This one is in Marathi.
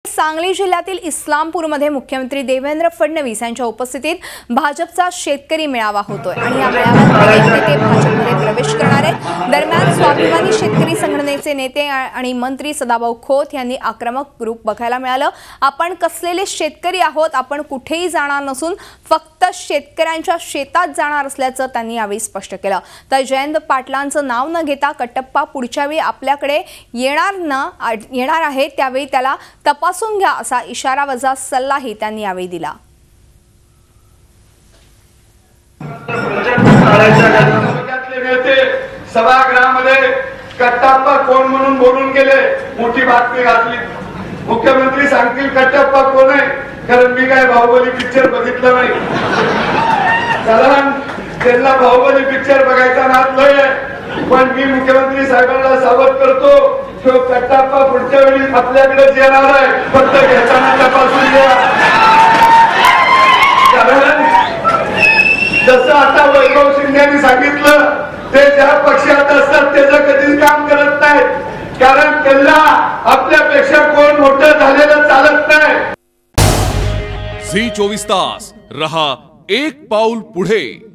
सांगली जिल्ह्यातील इस्लामपूरमध्ये मुख्यमंत्री देवेंद्र फडणवीस यांच्या उपस्थितीत भाजपचा शेतकरी मेळावा होतोय आणि या मेळाव्यात अनेक नेते भाजपमध्ये प्रवेश करणार आहेत। दरम्यान स्वाभिमानी शेतकरी संघटनेचे नेते आणि मंत्री सदाभाऊ खोत यांनी आक्रमक रूप बघायला मिळालं। आपण कसलेले शेतकरी आहोत, आपण कुठेही जाणार नसून फक्त शेतकऱ्यांच्या शेतात जाणार असल्याचं त्यांनी यावेळी स्पष्ट केलं। तर जयंत पाटलांचं नाव न घेता कट्टप्पा पुढच्या वेळी आपल्याकडे येणार आहे त्यावेळी त्याला तपासून घ्या असा इशारा वजा सल्लाही त्यांनी यावेळी दिला। सभागृहामध्ये कट्टप्पा कोण म्हणून बोलून गेले, मोठी बातमी घातली। मुख्यमंत्री सांगतील कट्टप्पा कोण आहे, कारण मी काय बाहुबली पिक्चर बघितलं नाही। कारण त्यांना बाहुबली पिक्चर बघायचा नाद लय आहे, पण मी मुख्यमंत्री साहेबांना सावध करतो तो कट्टप्पा पुढच्या वेळी आपल्याकडे येणार आहे, फक्त घेताना तपासून घ्या। कारण जसं आता वैभव शिंदेनी सांगितलं, ते ज्या पक्षात असतात त्याचं कधीच काम करत नाहीत, कारण त्यांना आपल्यापेक्षा कोण मोठं झालेलं चालत नाही। झी 24 तास रहा एक पाऊल पुढे।